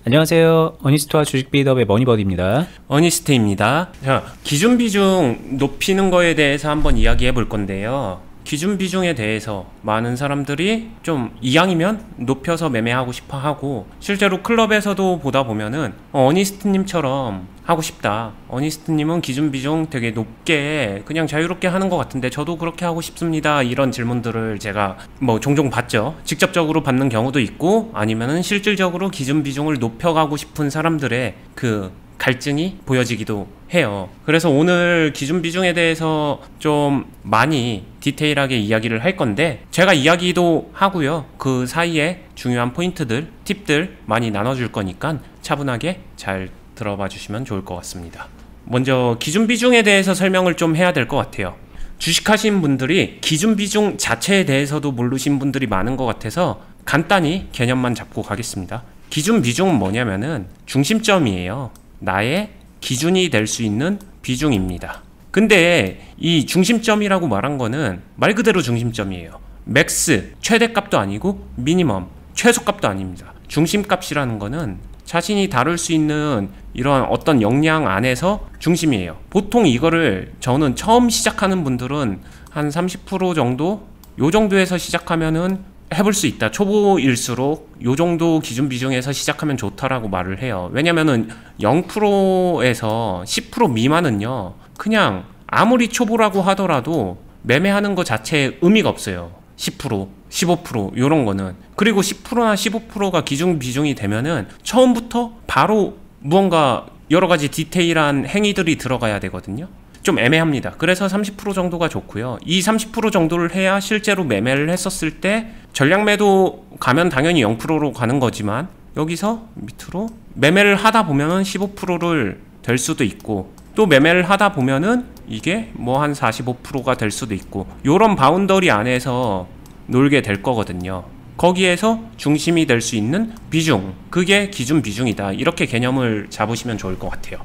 안녕하세요. 어니스트와 주식비드업의 머니버디입니다. 어니스트입니다. 자, 기준 비중 높이는 거에 대해서 한번 이야기해 볼 건데요. 기준 비중에 대해서 많은 사람들이 좀 이왕이면 높여서 매매하고 싶어 하고, 실제로 클럽에서도 보다 보면은 어니스트님처럼 하고 싶다, 어니스트님은 기준 비중 되게 높게 그냥 자유롭게 하는 것 같은데 저도 그렇게 하고 싶습니다, 이런 질문들을 제가 종종 받죠. 직접적으로 받는 경우도 있고, 아니면은 실질적으로 기준 비중을 높여가고 싶은 사람들의 그 갈증이 보여지기도 해요. 그래서 오늘 기준 비중에 대해서 좀 많이 디테일하게 이야기를 할 건데, 제가 이야기도 하고요, 그 사이에 중요한 포인트들, 팁들 많이 나눠줄 거니까 차분하게 잘 들어봐 주시면 좋을 것 같습니다. 먼저 기준 비중에 대해서 설명을 좀 해야 될 것 같아요. 주식하신 분들이 기준 비중 자체에 대해서도 모르신 분들이 많은 것 같아서 간단히 개념만 잡고 가겠습니다. 기준 비중은 뭐냐면은 중심점이에요. 나의 기준이 될 수 있는 비중입니다. 근데 이 중심점이라고 말한 거는 말 그대로 중심점이에요. 맥스, 최대값도 아니고 미니멈, 최소값도 아닙니다. 중심값이라는 거는 자신이 다룰 수 있는 이런 어떤 역량 안에서 중심이에요. 보통 이거를 저는 처음 시작하는 분들은 한 30% 정도? 요 정도에서 시작하면은 해볼 수 있다. 초보일수록 요 정도 기준 비중에서 시작하면 좋다라고 말을 해요. 왜냐면은 0%에서 10% 미만은요, 그냥 아무리 초보라고 하더라도 매매하는 거 자체에 의미가 없어요. 10%, 15% 요런 거는. 그리고 10%나 15%가 기준 비중이 되면은 처음부터 바로 무언가 여러 가지 디테일한 행위들이 들어가야 되거든요. 좀 애매합니다. 그래서 30% 정도가 좋고요. 이 30% 정도를 해야 실제로 매매를 했었을 때 전량 매도 가면 당연히 0%로 가는 거지만, 여기서 밑으로 매매를 하다 보면은 15%를 될 수도 있고, 또 매매를 하다 보면은 이게 한 45%가 될 수도 있고, 요런 바운더리 안에서 놀게 될 거거든요. 거기에서 중심이 될 수 있는 비중, 그게 기준 비중이다, 이렇게 개념을 잡으시면 좋을 것 같아요.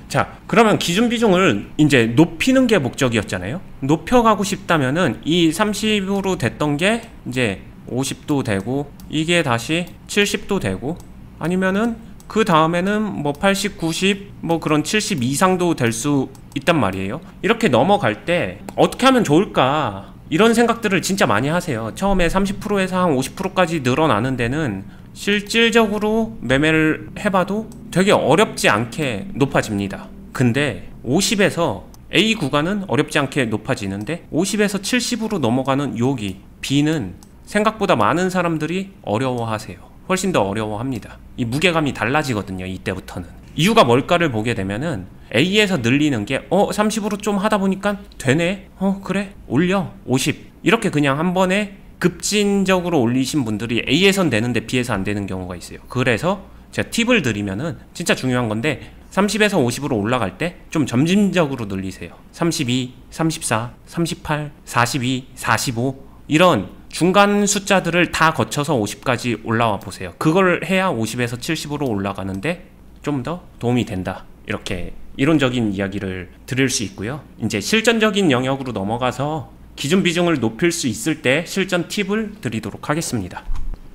자, 그러면 기준 비중을 이제 높이는 게 목적이었잖아요. 높여가고 싶다면은 이 30으로 됐던 게 이제 50도 되고, 이게 다시 70도 되고, 아니면은 그 다음에는 80, 90, 그런 70 이상도 될 수 있단 말이에요. 이렇게 넘어갈 때 어떻게 하면 좋을까, 이런 생각들을 진짜 많이 하세요. 처음에 30%에서 한 50%까지 늘어나는 데는 실질적으로 매매를 해봐도 되게 어렵지 않게 높아집니다. 근데 50에서 A 구간은 어렵지 않게 높아지는데, 50에서 70으로 넘어가는 여기 B는 생각보다 많은 사람들이 어려워하세요. 훨씬 더 어려워합니다. 이 무게감이 달라지거든요, 이때부터는. 이유가 뭘까를 보게 되면은 A에서 늘리는 게 30으로 좀 하다 보니까 되네, 그래 올려 50, 이렇게 그냥 한 번에 급진적으로 올리신 분들이 A에선 되는데 B에서 안 되는 경우가 있어요. 그래서 제가 팁을 드리면은 진짜 중요한 건데, 30에서 50으로 올라갈 때 좀 점진적으로 늘리세요. 32, 34, 38, 42, 45 이런 중간 숫자들을 다 거쳐서 50까지 올라와 보세요. 그걸 해야 50에서 70으로 올라가는데 좀 더 도움이 된다, 이렇게 이론적인 이야기를 드릴 수 있고요. 이제 실전적인 영역으로 넘어가서 기준 비중을 높일 수 있을 때 실전 팁을 드리도록 하겠습니다.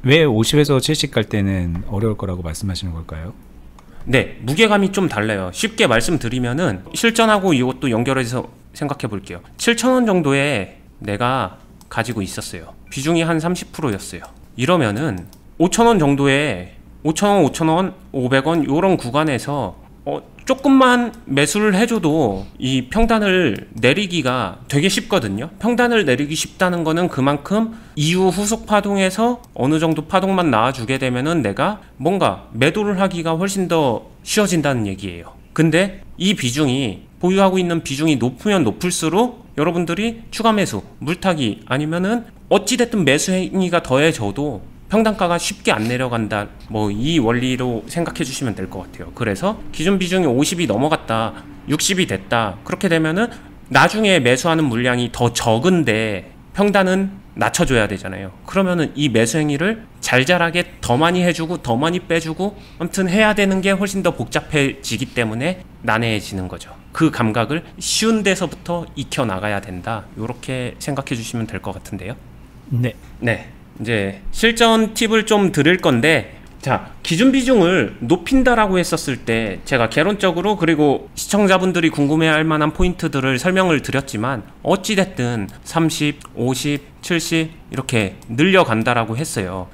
왜 50에서 70 갈 때는 어려울 거라고 말씀하시는 걸까요? 네, 무게감이 좀 달라요. 쉽게 말씀드리면은 실전하고 이것도 연결해서 생각해 볼게요. 7,000원 정도에 내가 가지고 있었어요. 비중이 한 30%였어요. 이러면은 5,000원 정도에 5,000원, 5,000원, 500원 요런 구간에서 조금만 매수를 해줘도 이 평단을 내리기가 되게 쉽거든요. 평단을 내리기 쉽다는 거는 그만큼 이후 후속 파동에서 어느 정도 파동만 나와주게 되면은 내가 뭔가 매도를 하기가 훨씬 더 쉬워진다는 얘기예요. 근데 이 비중이, 보유하고 있는 비중이 높으면 높을수록 여러분들이 추가 매수, 물타기, 아니면은 어찌됐든 매수 행위가 더해져도 평단가가 쉽게 안 내려간다, 이 원리로 생각해 주시면 될 것 같아요. 그래서 기준 비중이 50이 넘어갔다, 60이 됐다, 그렇게 되면은 나중에 매수하는 물량이 더 적은데 평단은 낮춰줘야 되잖아요. 그러면은 이 매수 행위를 잘잘하게 더 많이 해주고 더 많이 빼주고, 아무튼 해야 되는 게 훨씬 더 복잡해지기 때문에 난해해지는 거죠. 그 감각을 쉬운 데서부터 익혀 나가야 된다, 이렇게 생각해 주시면 될 것 같은데요. 네. 이제 실전 팁을 좀 드릴 건데, 자, 기준 비중을 높인다라고 했었을 때 제가 개론적으로 그리고 시청자분들이 궁금해할 만한 포인트들을 설명을 드렸지만 어찌됐든 30, 50, 70 이렇게 늘려간다라고 했어요.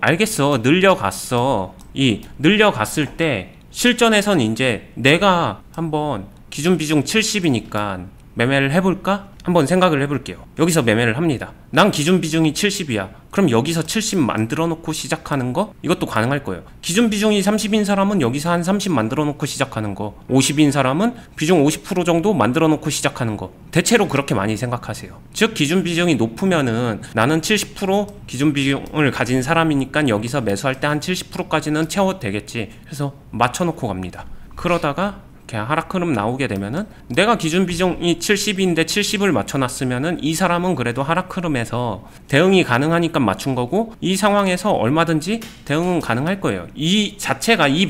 알겠어. 늘려갔어. 이 늘려갔을 때 실전에선 이제 내가 한번 기준 비중 70이니까 매매를 해볼까? 한번 생각을 해볼게요. 여기서 매매를 합니다. 난 기준 비중이 70이야. 그럼 여기서 70 만들어 놓고 시작하는 거? 이것도 가능할 거예요. 기준 비중이 30인 사람은 여기서 한 30 만들어 놓고 시작하는 거, 50인 사람은 비중 50% 정도 만들어 놓고 시작하는 거, 대체로 그렇게 많이 생각하세요. 즉 기준 비중이 높으면은 나는 70% 기준 비중을 가진 사람이니까 여기서 매수할 때 한 70%까지는 채워도 되겠지. 그래서 맞춰놓고 갑니다. 그러다가 그냥 하락 흐름 나오게 되면은 내가 기준 비중이 70인데 70을 맞춰놨으면은 이 사람은 그래도 하락 흐름에서 대응이 가능하니까 맞춘 거고, 이 상황에서 얼마든지 대응은 가능할 거예요. 이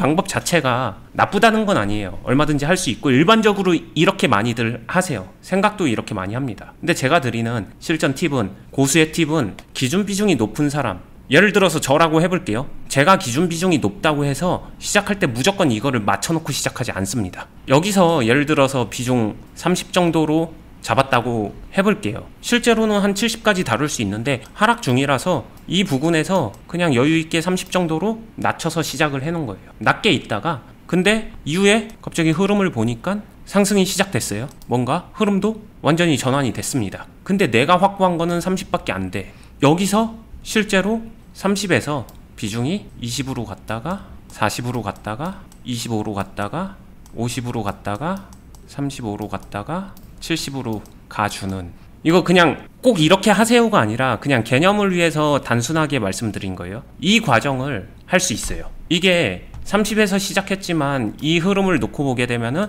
방법 자체가 나쁘다는 건 아니에요. 얼마든지 할 수 있고 일반적으로 이렇게 많이들 하세요. 생각도 이렇게 많이 합니다. 근데 제가 드리는 실전 팁은, 고수의 팁은 기준 비중이 높은 사람, 예를 들어서 저라고 해볼게요. 제가 기준 비중이 높다고 해서 시작할 때 무조건 이거를 맞춰놓고 시작하지 않습니다. 여기서 예를 들어서 비중 30 정도로 잡았다고 해볼게요. 실제로는 한 70까지 다룰 수 있는데 하락 중이라서 이 부분에서 그냥 여유있게 30 정도로 낮춰서 시작을 해놓은 거예요. 낮게 있다가 근데 이후에 갑자기 흐름을 보니까 상승이 시작됐어요. 뭔가 흐름도 완전히 전환이 됐습니다. 근데 내가 확보한 거는 30밖에 안 돼. 여기서 실제로 30에서 비중이 20으로 갔다가 40으로 갔다가 25로 갔다가 50으로 갔다가 35로 갔다가 70으로 가주는, 이거 그냥 꼭 이렇게 하세요가 아니라 그냥 개념을 위해서 단순하게 말씀드린 거예요. 이 과정을 할 수 있어요. 이게 30에서 시작했지만 이 흐름을 놓고 보게 되면은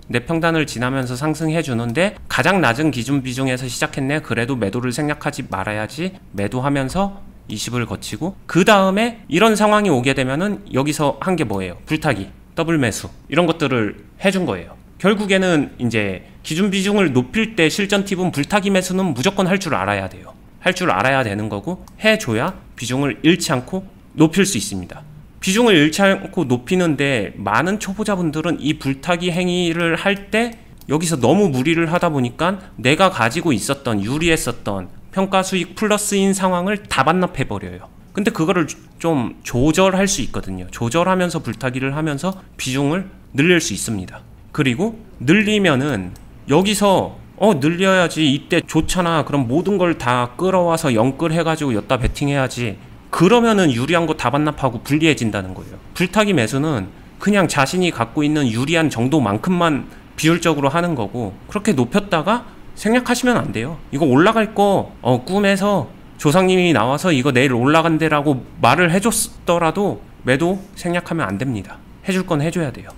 내 평단을 지나면서 상승해 주는데 가장 낮은 기준 비중에서 시작했네. 그래도 매도를 생략하지 말아야지. 매도하면서 20을 거치고 그 다음에 이런 상황이 오게 되면은 여기서 한 게 뭐예요? 불타기, 더블 매수, 이런 것들을 해준 거예요. 결국에는 이제 기준 비중을 높일 때 실전 팁은 불타기 매수는 무조건 할 줄 알아야 돼요. 할 줄 알아야 되는 거고, 해줘야 비중을 잃지 않고 높일 수 있습니다. 비중을 잃지 않고 높이는데 많은 초보자분들은 이 불타기 행위를 할 때 여기서 너무 무리를 하다 보니까 내가 가지고 있었던 유리했었던 평가 수익 플러스인 상황을 다 반납해버려요. 근데 그거를 좀 조절할 수 있거든요. 조절하면서 불타기를 하면서 비중을 늘릴 수 있습니다. 그리고 늘리면은 여기서 늘려야지, 이때 좋잖아, 그럼 모든 걸 다 끌어와서 영끌 해가지고 여기다 베팅해야지, 그러면은 유리한 거 다 반납하고 불리해진다는 거예요. 불타기 매수는 그냥 자신이 갖고 있는 유리한 정도만큼만 비율적으로 하는 거고, 그렇게 높였다가 생략하시면 안 돼요. 이거 올라갈 거 꿈에서 조상님이 나와서 이거 내일 올라간대라고 말을 해줬더라도 매도 생략하면 안 됩니다. 해줄 건 해줘야 돼요.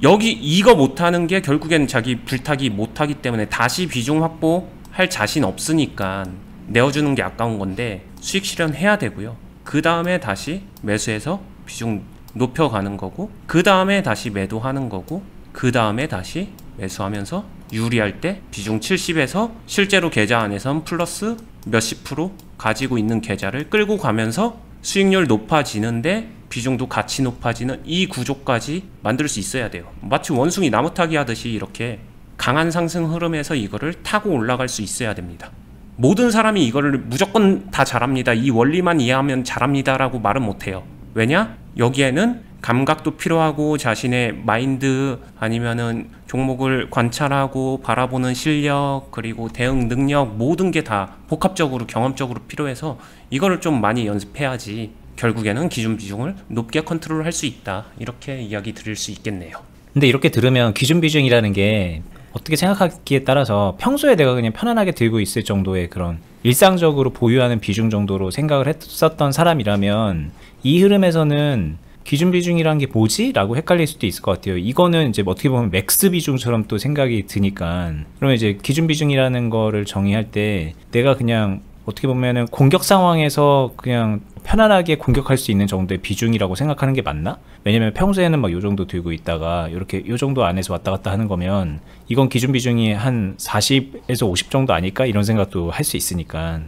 여기 이거 못하는 게 결국엔 자기 불타기 못하기 때문에 다시 비중 확보할 자신 없으니까 내어주는 게 아까운 건데 수익 실현해야 되고요. 그 다음에 다시 매수해서 비중 높여가는 거고, 그 다음에 다시 매도하는 거고, 그 다음에 다시 매수하면서 유리할 때 비중 70에서 실제로 계좌 안에선 플러스 몇십 프로 가지고 있는 계좌를 끌고 가면서 수익률 높아지는데 비중도 같이 높아지는 이 구조까지 만들 수 있어야 돼요. 마치 원숭이 나무 타기 하듯이 이렇게 강한 상승 흐름에서 이거를 타고 올라갈 수 있어야 됩니다. 모든 사람이 이거를 무조건 다 잘합니다, 이 원리만 이해하면 잘합니다 라고 말은 못해요. 왜냐? 여기에는 감각도 필요하고 자신의 마인드, 아니면은 종목을 관찰하고 바라보는 실력, 그리고 대응 능력, 모든 게 다 복합적으로 경험적으로 필요해서 이거를 좀 많이 연습해야지 결국에는 기준 비중을 높게 컨트롤할 수 있다, 이렇게 이야기 드릴 수 있겠네요. 근데 이렇게 들으면 기준 비중이라는 게 어떻게 생각하기에 따라서 평소에 내가 그냥 편안하게 들고 있을 정도의 그런 일상적으로 보유하는 비중 정도로 생각을 했었던 사람이라면 이 흐름에서는 기준 비중이란 게 뭐지? 라고 헷갈릴 수도 있을 것 같아요. 이거는 이제 어떻게 보면 맥스 비중처럼 또 생각이 드니까, 그러면 이제 기준 비중이라는 거를 정의할 때 내가 그냥 어떻게 보면은 공격 상황에서 그냥 편안하게 공격할 수 있는 정도의 비중이라고 생각하는 게 맞나? 왜냐면 평소에는 막 요 정도 들고 있다가 이렇게 요 정도 안에서 왔다 갔다 하는 거면 이건 기준 비중이 한 40에서 50 정도 아닐까? 이런 생각도 할 수 있으니까.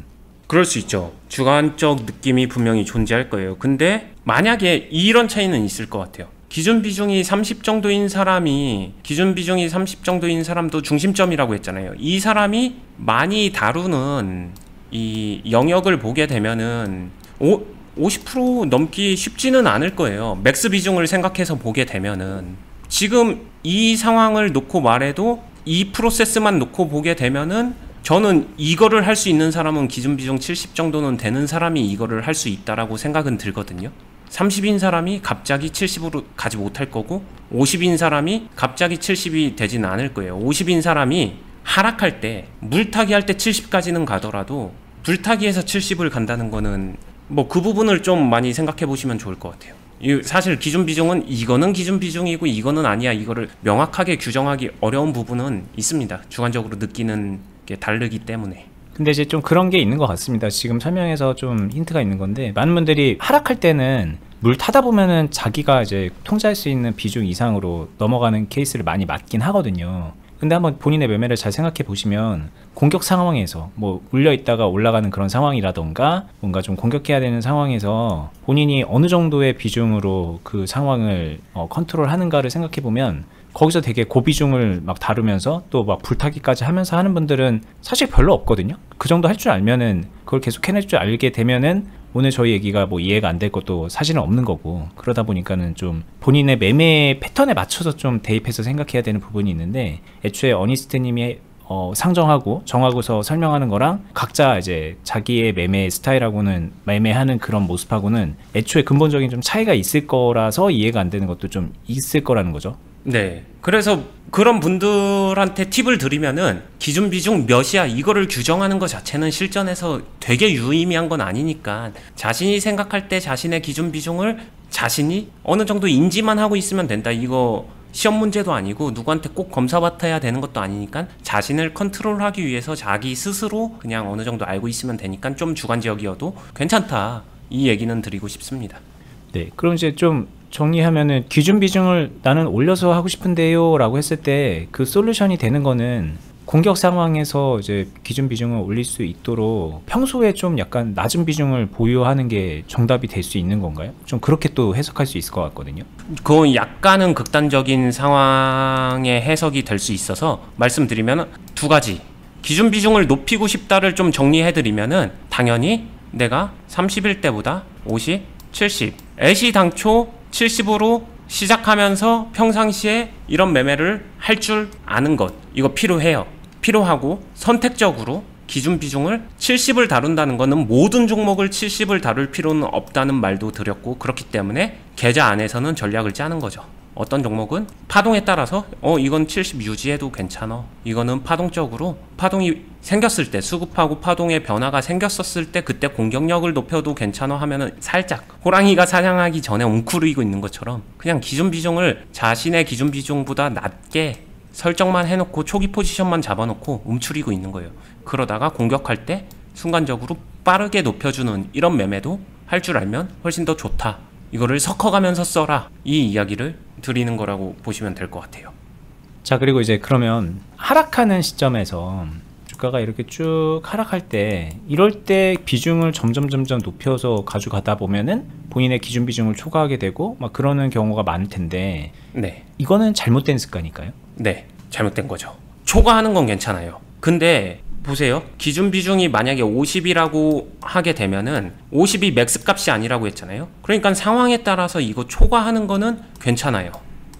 그럴 수 있죠. 주관적 느낌이 분명히 존재할 거예요. 근데 만약에 이런 차이는 있을 것 같아요. 기준 비중이 30 정도인 사람이 기준 비중이 30 정도인 사람도 중심점이라고 했잖아요. 이 사람이 많이 다루는 이 영역을 보게 되면은 50% 넘기 쉽지는 않을 거예요. 맥스 비중을 생각해서 보게 되면은 지금 이 상황을 놓고 말해도 이 프로세스만 놓고 보게 되면은 저는 이거를 할 수 있는 사람은 기준 비중 70 정도는 되는 사람이 이거를 할 수 있다라고 생각은 들거든요. 30인 사람이 갑자기 70으로 가지 못할 거고 50인 사람이 갑자기 70이 되진 않을 거예요. 50인 사람이 하락할 때 물타기 할 때 70까지는 가더라도 불타기에서 70을 간다는 거는 뭐 그 부분을 좀 많이 생각해 보시면 좋을 것 같아요. 사실 기준 비중은 이거는 기준 비중이고 이거는 아니야, 이거를 명확하게 규정하기 어려운 부분은 있습니다. 주관적으로 느끼는 게 다르기 때문에. 근데 이제 좀 그런 게 있는 것 같습니다. 지금 설명에서 좀 힌트가 있는 건데, 많은 분들이 하락할 때는 물 타다 보면은 자기가 이제 통제할 수 있는 비중 이상으로 넘어가는 케이스를 많이 맞긴 하거든요. 근데 한번 본인의 매매를 잘 생각해 보시면 공격 상황에서 뭐 울려 있다가 올라가는 그런 상황이라던가 뭔가 좀 공격해야 되는 상황에서 본인이 어느 정도의 비중으로 그 상황을 컨트롤 하는가를 생각해 보면 거기서 되게 고비중을 막 다루면서 또 막 불타기까지 하면서 하는 분들은 사실 별로 없거든요. 그 정도 할 줄 알면은 그걸 계속 해낼 줄 알게 되면은 오늘 저희 얘기가 뭐 이해가 안 될 것도 사실은 없는 거고, 그러다 보니까는 좀 본인의 매매 패턴에 맞춰서 좀 대입해서 생각해야 되는 부분이 있는데, 애초에 어니스트님이 상정하고 정하고서 설명하는 거랑 각자 이제 자기의 매매 스타일하고는 매매하는 그런 모습하고는 애초에 근본적인 좀 차이가 있을 거라서 이해가 안 되는 것도 좀 있을 거라는 거죠. 네. 그래서 그런 분들한테 팁을 드리면은 기준 비중 몇이야 이거를 규정하는 것 자체는 실전에서 되게 유의미한 건 아니니까 자신이 생각할 때 자신의 기준 비중을 자신이 어느 정도 인지만 하고 있으면 된다. 이거 시험 문제도 아니고 누구한테 꼭 검사 받아야 되는 것도 아니니까 자신을 컨트롤하기 위해서 자기 스스로 그냥 어느 정도 알고 있으면 되니까 좀 주관적이어도 괜찮다. 이 얘기는 드리고 싶습니다. 네. 그럼 이제 좀 정리하면은 기준 비중을 나는 올려서 하고 싶은데요 라고 했을 때 그 솔루션이 되는 거는 공격 상황에서 이제 기준 비중을 올릴 수 있도록 평소에 좀 약간 낮은 비중을 보유하는 게 정답이 될 수 있는 건가요? 좀 그렇게 또 해석할 수 있을 것 같거든요. 그건 약간은 극단적인 상황의 해석이 될 수 있어서 말씀드리면 두 가지. 기준 비중을 높이고 싶다를 좀 정리해드리면은 당연히 내가 30일 때보다 50, 70 애시당초 70으로 시작하면서 평상시에 이런 매매를 할 줄 아는 것, 이거 필요해요. 필요하고 선택적으로 기준 비중을 70을 다룬다는 거는 모든 종목을 70을 다룰 필요는 없다는 말도 드렸고, 그렇기 때문에 계좌 안에서는 전략을 짜는 거죠. 어떤 종목은 파동에 따라서 이건 70 유지해도 괜찮아, 이거는 파동적으로 파동이 생겼을 때 수급하고 파동의 변화가 생겼었을 때 그때 공격력을 높여도 괜찮아 하면은 살짝 호랑이가 사냥하기 전에 웅크리고 있는 것처럼 그냥 기준 비중을 자신의 기준 비중보다 낮게 설정만 해놓고 초기 포지션만 잡아놓고 움츠리고 있는 거예요. 그러다가 공격할 때 순간적으로 빠르게 높여주는 이런 매매도 할 줄 알면 훨씬 더 좋다. 이거를 섞어가면서 써라. 이 이야기를 드리는 거라고 보시면 될 것 같아요. 자, 그리고 이제 그러면 하락하는 시점에서 주가가 이렇게 쭉 하락할 때, 이럴 때 비중을 점점 높여서 가져가다 보면은 본인의 기준 비중을 초과하게 되고 막 그러는 경우가 많을 텐데, 네. 이거는 잘못된 습관일까요? 네, 잘못된 거죠. 초과하는 건 괜찮아요. 근데 보세요. 기준 비중이 만약에 50이라고 하게 되면은 50이 맥스 값이 아니라고 했잖아요. 그러니까 상황에 따라서 이거 초과하는 거는 괜찮아요.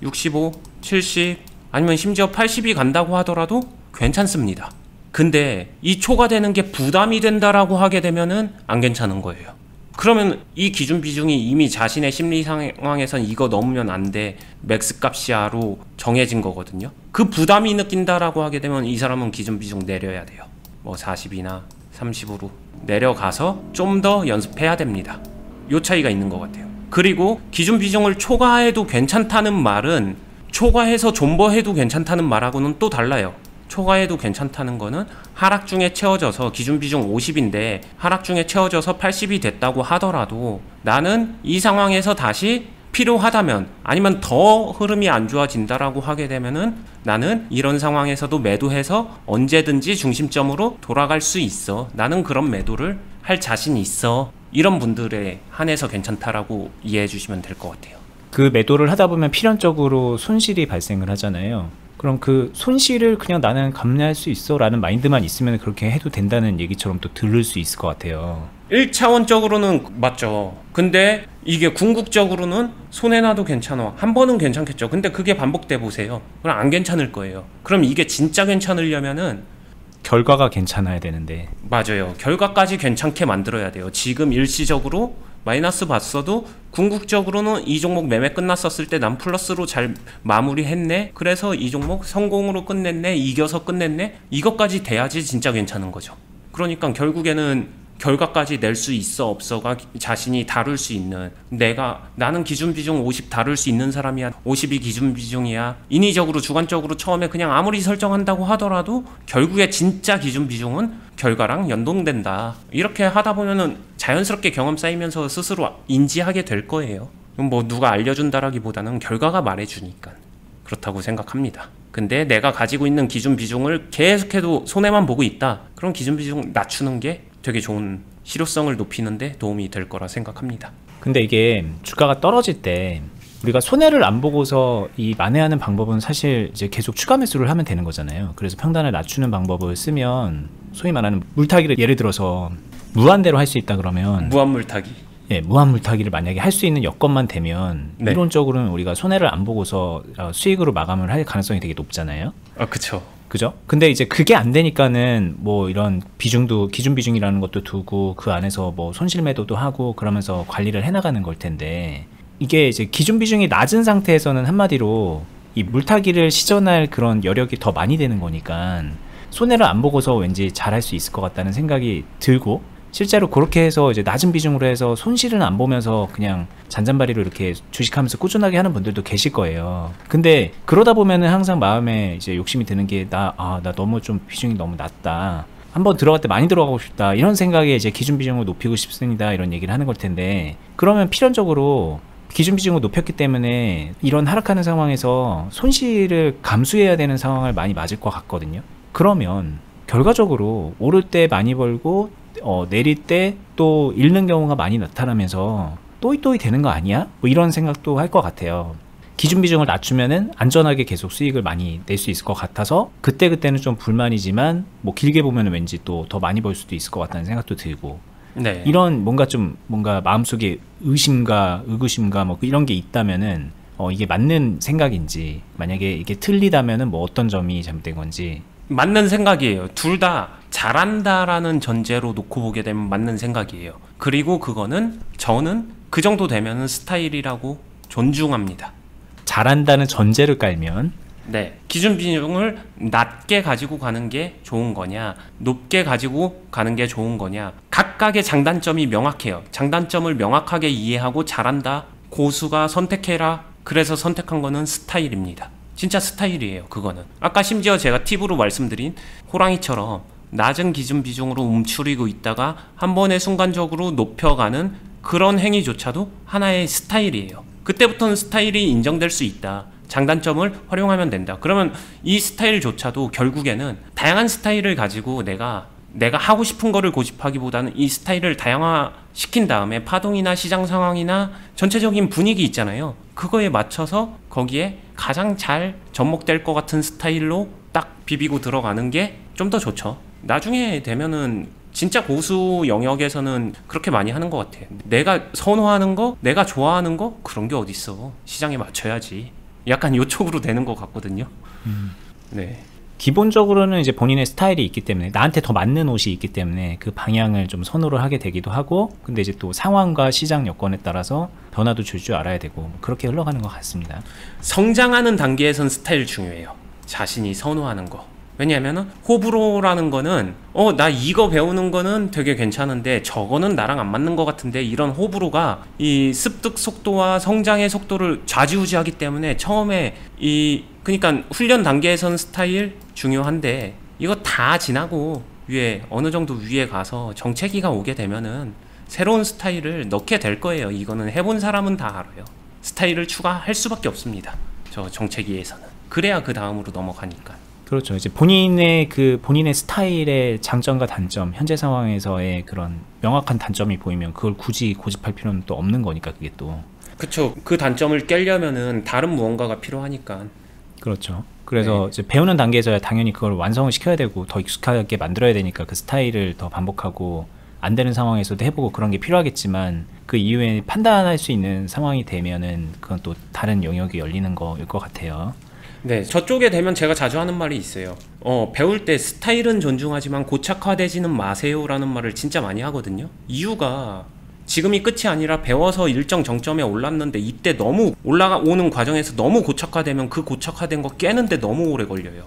65, 70 아니면 심지어 80이 간다고 하더라도 괜찮습니다. 근데 이 초과되는 게 부담이 된다라고 하게 되면은 안 괜찮은 거예요. 그러면 이 기준 비중이 이미 자신의 심리 상황에선 이거 넘으면 안 돼, 맥스 값이야로 정해진 거거든요. 그 부담이 느낀다라고 하게 되면 이 사람은 기준 비중 내려야 돼요. 뭐 40이나 30으로 내려가서 좀 더 연습해야 됩니다. 요 차이가 있는 것 같아요. 그리고 기준 비중을 초과해도 괜찮다는 말은 초과해서 존버해도 괜찮다는 말하고는 또 달라요. 초과해도 괜찮다는 거는 하락 중에 채워져서 기준 비중 50인데 하락 중에 채워져서 80이 됐다고 하더라도 나는 이 상황에서 다시 필요하다면 아니면 더 흐름이 안 좋아진다라고 하게 되면은 나는 이런 상황에서도 매도해서 언제든지 중심점으로 돌아갈 수 있어. 나는 그런 매도를 할 자신 있어. 이런 분들에 한해서 괜찮다라고 이해해 주시면 될 것 같아요. 그 매도를 하다 보면 필연적으로 손실이 발생을 하잖아요. 그럼 그 손실을 그냥 나는 감내할 수 있어 라는 마인드만 있으면 그렇게 해도 된다는 얘기처럼 또 들을 수 있을 것 같아요. 1차원적으로는 맞죠. 근데 이게 궁극적으로는 손해나도 괜찮아. 한 번은 괜찮겠죠. 근데 그게 반복돼 보세요. 그럼 안 괜찮을 거예요. 그럼 이게 진짜 괜찮으려면은 결과가 괜찮아야 되는데. 맞아요. 결과까지 괜찮게 만들어야 돼요. 지금 일시적으로 마이너스 봤어도 궁극적으로는 이 종목 매매 끝났었을 때 난 플러스로 잘 마무리했네. 그래서 이 종목 성공으로 끝냈네. 이겨서 끝냈네. 이것까지 돼야지 진짜 괜찮은 거죠. 그러니까 결국에는 결과까지 낼 수 있어 없어가 자신이 다룰 수 있는, 나는 기준 비중 50 다룰 수 있는 사람이야. 50이 기준 비중이야. 인위적으로 주관적으로 처음에 그냥 아무리 설정한다고 하더라도 결국에 진짜 기준 비중은 결과랑 연동된다. 이렇게 하다 보면은 자연스럽게 경험 쌓이면서 스스로 인지하게 될 거예요. 뭐 누가 알려준다라기보다는 결과가 말해주니까 그렇다고 생각합니다. 근데 내가 가지고 있는 기준 비중을 계속해도 손해만 보고 있다. 그럼 기준 비중 낮추는 게 되게 좋은, 실효성을 높이는데 도움이 될 거라 생각합니다. 근데 이게 주가가 떨어질 때 우리가 손해를 안 보고서 이 만회하는 방법은 사실 이제 계속 추가 매수를 하면 되는 거잖아요. 그래서 평단을 낮추는 방법을 쓰면 소위 말하는 물타기를 예를 들어서 무한대로 할 수 있다 그러면 무한 물타기. 예, 무한 물타기를 만약에 할 수 있는 여건만 되면 네. 이론적으로는 우리가 손해를 안 보고서 수익으로 마감을 할 가능성이 되게 높잖아요. 그쵸. 그죠? 근데 이제 그게 안 되니까는 뭐 이런 비중도 기준 비중이라는 것도 두고 그 안에서 뭐 손실 매도도 하고 그러면서 관리를 해나가는 걸 텐데, 이게 이제 기준 비중이 낮은 상태에서는 한마디로 이 물타기를 시전할 그런 여력이 더 많이 되는 거니까 손해를 안 보고서 왠지 잘할 수 있을 것 같다는 생각이 들고, 실제로 그렇게 해서 이제 낮은 비중으로 해서 손실은 안 보면서 그냥 잔잔바리로 이렇게 주식하면서 꾸준하게 하는 분들도 계실 거예요. 근데 그러다 보면은 항상 마음에 이제 욕심이 드는 게 나 너무 좀 비중이 너무 낮다. 한번 들어갈 때 많이 들어가고 싶다. 이런 생각에 이제 기준 비중을 높이고 싶습니다. 이런 얘기를 하는 걸 텐데, 그러면 필연적으로 기준 비중을 높였기 때문에 이런 하락하는 상황에서 손실을 감수해야 되는 상황을 많이 맞을 것 같거든요. 그러면 결과적으로 오를 때 많이 벌고 내릴 때 또 잃는 경우가 많이 나타나면서 또이또이 되는 거 아니야? 뭐 이런 생각도 할 것 같아요. 기준 비중을 낮추면은 안전하게 계속 수익을 많이 낼 수 있을 것 같아서 그때그때는 좀 불만이지만 뭐 길게 보면 왠지 또 더 많이 벌 수도 있을 것 같다는 생각도 들고, 네. 이런 뭔가 마음속에 의심과 의구심과 뭐 이런 게 있다면은 이게 맞는 생각인지, 만약에 이게 틀리다면은 뭐 어떤 점이 잘못된 건지. 맞는 생각이에요. 둘 다 잘한다라는 전제로 놓고 보게 되면 맞는 생각이에요. 그리고 그거는 저는 그 정도 되면은 스타일이라고 존중합니다. 잘한다는 전제를 깔면, 네. 기준 비중을 낮게 가지고 가는 게 좋은 거냐, 높게 가지고 가는 게 좋은 거냐, 각각의 장단점이 명확해요. 장단점을 명확하게 이해하고 잘한다, 고수가 선택해라, 그래서 선택한 거는 스타일입니다. 진짜 스타일이에요. 그거는 아까 심지어 제가 팁으로 말씀드린 호랑이처럼 낮은 기준 비중으로 움츠리고 있다가 한 번에 순간적으로 높여가는 그런 행위조차도 하나의 스타일이에요. 그때부터는 스타일이 인정될 수 있다. 장단점을 활용하면 된다. 그러면 이 스타일조차도 결국에는 다양한 스타일을 가지고 내가 하고 싶은 거를 고집하기보다는 이 스타일을 다양화시킨 다음에 파동이나 시장 상황이나 전체적인 분위기 있잖아요. 그거에 맞춰서 거기에 가장 잘 접목될 것 같은 스타일로 딱 비비고 들어가는 게 좀 더 좋죠. 나중에 되면은 진짜 고수 영역에서는 그렇게 많이 하는 것 같아. 내가 선호하는 거, 내가 좋아하는 거, 그런 게 어딨어. 시장에 맞춰야지. 약간 요쪽으로 되는 것 같거든요. 네. 기본적으로는 이제 본인의 스타일이 있기 때문에, 나한테 더 맞는 옷이 있기 때문에 그 방향을 좀 선호를 하게 되기도 하고, 근데 이제 또 상황과 시장 여건에 따라서 변화도 줄 줄 알아야 되고, 그렇게 흘러가는 것 같습니다. 성장하는 단계에선 스타일 중요해요. 자신이 선호하는 거. 왜냐면은 호불호라는 거는 나 이거 배우는 거는 되게 괜찮은데 저거는 나랑 안 맞는 것 같은데, 이런 호불호가 이 습득 속도와 성장의 속도를 좌지우지하기 때문에 처음에 그러니까 훈련 단계에서는 스타일 중요한데, 이거 다 지나고 어느 정도 위에 가서 정체기가 오게 되면은 새로운 스타일을 넣게 될 거예요. 이거는 해본 사람은 다 알아요. 스타일을 추가할 수밖에 없습니다. 저 정체기에서는. 그래야 그 다음으로 넘어가니까. 그렇죠. 이제 본인의 스타일의 장점과 단점, 현재 상황에서의 그런 명확한 단점이 보이면 그걸 굳이 고집할 필요는 또 없는 거니까 그게 또. 그쵸. 그 단점을 깨려면은 다른 무언가가 필요하니까. 그렇죠. 그래서 이제 배우는 단계에서야 당연히 그걸 완성을 시켜야 되고 더 익숙하게 만들어야 되니까 그 스타일을 더 반복하고 안 되는 상황에서도 해보고 그런 게 필요하겠지만 그 이후에 판단할 수 있는 상황이 되면은 그건 또 다른 영역이 열리는 거일 것 같아요. 네, 저쪽에 되면 제가 자주 하는 말이 있어요. 배울 때 스타일은 존중하지만 고착화되지는 마세요라는 말을 진짜 많이 하거든요. 이유가 지금이 끝이 아니라 배워서 일정 정점에 올랐는데 이때 너무 올라오는 과정에서 너무 고착화되면 그 고착화된 거 깨는데 너무 오래 걸려요.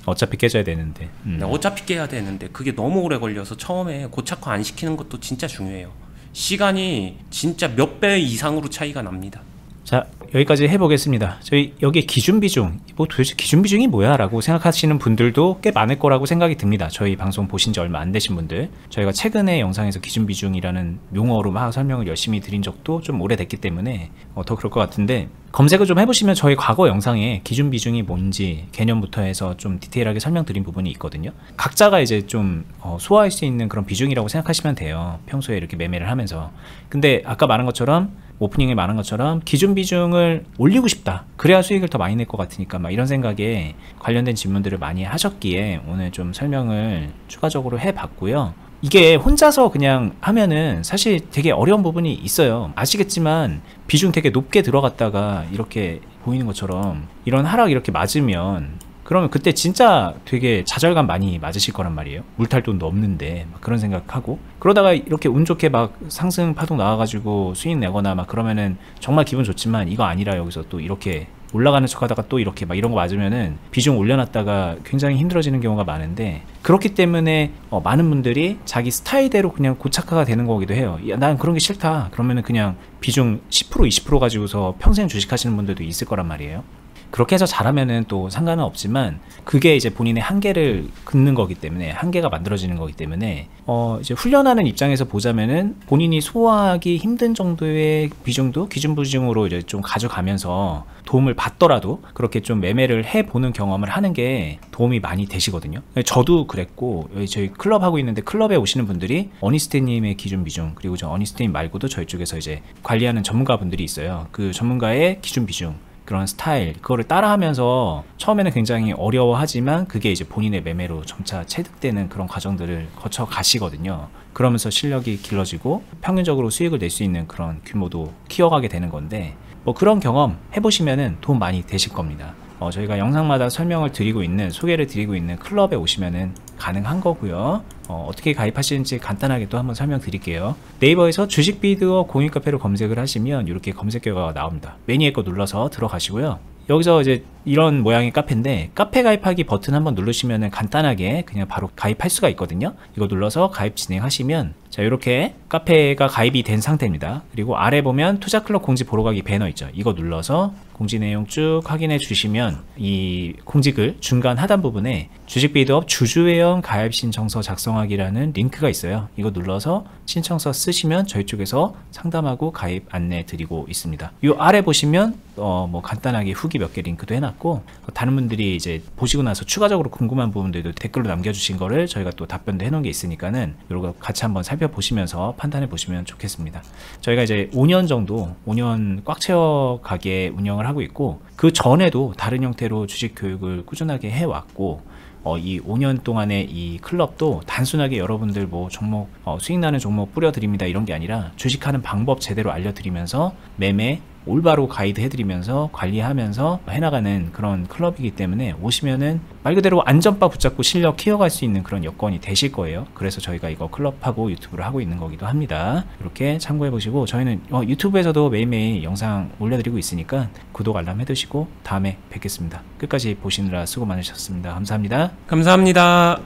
어차피 깨져야 되는데. 네, 어차피 깨야 되는데 그게 너무 오래 걸려서 처음에 고착화 안 시키는 것도 진짜 중요해요. 시간이 진짜 몇 배 이상으로 차이가 납니다. 자, 여기까지 해보겠습니다. 저희 여기 기준 비중, 뭐 도대체 기준 비중이 뭐야? 라고 생각하시는 분들도 꽤 많을 거라고 생각이 듭니다. 저희 방송 보신 지 얼마 안 되신 분들. 저희가 최근에 영상에서 기준 비중이라는 용어로 막 설명을 열심히 드린 적도 좀 오래됐기 때문에 더 그럴 것 같은데, 검색을 좀 해보시면 저희 과거 영상에 기준 비중이 뭔지 개념부터 해서 좀 디테일하게 설명드린 부분이 있거든요. 각자가 이제 좀 소화할 수 있는 그런 비중이라고 생각하시면 돼요. 평소에 이렇게 매매를 하면서. 근데 아까 말한 것처럼, 오프닝에 말한 것처럼 기준 비중을 올리고 싶다, 그래야 수익을 더 많이 낼 것 같으니까 막 이런 생각에 관련된 질문들을 많이 하셨기에 오늘 좀 설명을 추가적으로 해봤고요. 이게 혼자서 그냥 하면은 사실 되게 어려운 부분이 있어요. 아시겠지만 비중 되게 높게 들어갔다가 이렇게 보이는 것처럼 이런 하락 이렇게 맞으면, 그러면 그때 진짜 되게 좌절감 많이 맞으실 거란 말이에요. 물탈 돈도 없는데 막 그런 생각하고, 그러다가 이렇게 운 좋게 막 상승 파동 나와가지고 수익 내거나 막 그러면은 정말 기분 좋지만, 이거 아니라 여기서 또 이렇게 올라가는 척하다가 또 이렇게 막 이런 거 맞으면은 비중 올려놨다가 굉장히 힘들어지는 경우가 많은데, 그렇기 때문에 많은 분들이 자기 스타일대로 그냥 고착화가 되는 거기도 해요. 야, 난 그런 게 싫다 그러면은 그냥 비중 10% 20% 가지고서 평생 주식하시는 분들도 있을 거란 말이에요. 그렇게 해서 잘하면은 또 상관은 없지만, 그게 이제 본인의 한계를 긋는 거기 때문에, 한계가 만들어지는 거기 때문에 이제 훈련하는 입장에서 보자면은 본인이 소화하기 힘든 정도의 비중도 기준 비중으로 이제 좀 가져가면서 도움을 받더라도 그렇게 좀 매매를 해보는 경험을 하는 게 도움이 많이 되시거든요. 저도 그랬고, 저희 클럽 하고 있는데 클럽에 오시는 분들이 어니스테님의 기준 비중, 그리고 저 어니스테님 말고도 저희 쪽에서 이제 관리하는 전문가분들이 있어요. 그 전문가의 기준 비중, 그런 스타일, 그거를 따라하면서 처음에는 굉장히 어려워하지만 그게 이제 본인의 매매로 점차 체득되는 그런 과정들을 거쳐 가시거든요. 그러면서 실력이 길러지고 평균적으로 수익을 낼 수 있는 그런 규모도 키워가게 되는 건데, 뭐 그런 경험 해보시면은 도움 많이 되실 겁니다. 저희가 영상마다 설명을 드리고 있는, 소개를 드리고 있는 클럽에 오시면은 가능한 거고요. 어떻게 가입하시는지 간단하게 또 한번 설명드릴게요. 네이버에서 주식 비드어 공유 카페로 검색을 하시면 이렇게 검색 결과가 나옵니다. 메뉴에 거 눌러서 들어가시고요. 여기서 이제 이런 모양의 카페인데, 카페 가입하기 버튼 한번 누르시면은 간단하게 그냥 바로 가입할 수가 있거든요. 이거 눌러서 가입 진행하시면, 자, 이렇게 카페가 가입이 된 상태입니다. 그리고 아래 보면 투자 클럽 공지 보러 가기 배너 있죠. 이거 눌러서 공지 내용 쭉 확인해 주시면 이 공지글 중간 하단 부분에 주식 비드업 주주회원 가입 신청서 작성하기라는 링크가 있어요. 이거 눌러서 신청서 쓰시면 저희 쪽에서 상담하고 가입 안내 드리고 있습니다. 이 아래 보시면 뭐 간단하게 후기 몇 개 링크도 해놨고, 다른 분들이 이제 보시고 나서 추가적으로 궁금한 부분들도 댓글로 남겨주신 거를 저희가 또 답변도 해놓은 게 있으니까는 이거 같이 한번 살펴보시면서 판단해 보시면 좋겠습니다. 저희가 이제 5년 정도, 5년 꽉 채워가게 운영을 하고 있고, 그 전에도 다른 형태로 주식 교육을 꾸준하게 해왔고, 이 5년 동안의 이 클럽도 단순하게 여러분들 뭐 종목 수익 나는 종목 뿌려드립니다 이런 게 아니라, 주식하는 방법 제대로 알려드리면서 매매 올바로 가이드 해드리면서 관리하면서 해나가는 그런 클럽이기 때문에, 오시면은 말 그대로 안전바 붙잡고 실력 키워갈 수 있는 그런 여건이 되실 거예요. 그래서 저희가 이거 클럽하고 유튜브를 하고 있는 거기도 합니다. 이렇게 참고해 보시고, 저희는 유튜브에서도 매일매일 영상 올려드리고 있으니까 구독 알람 해두시고 다음에 뵙겠습니다. 끝까지 보시느라 수고 많으셨습니다. 감사합니다. 감사합니다.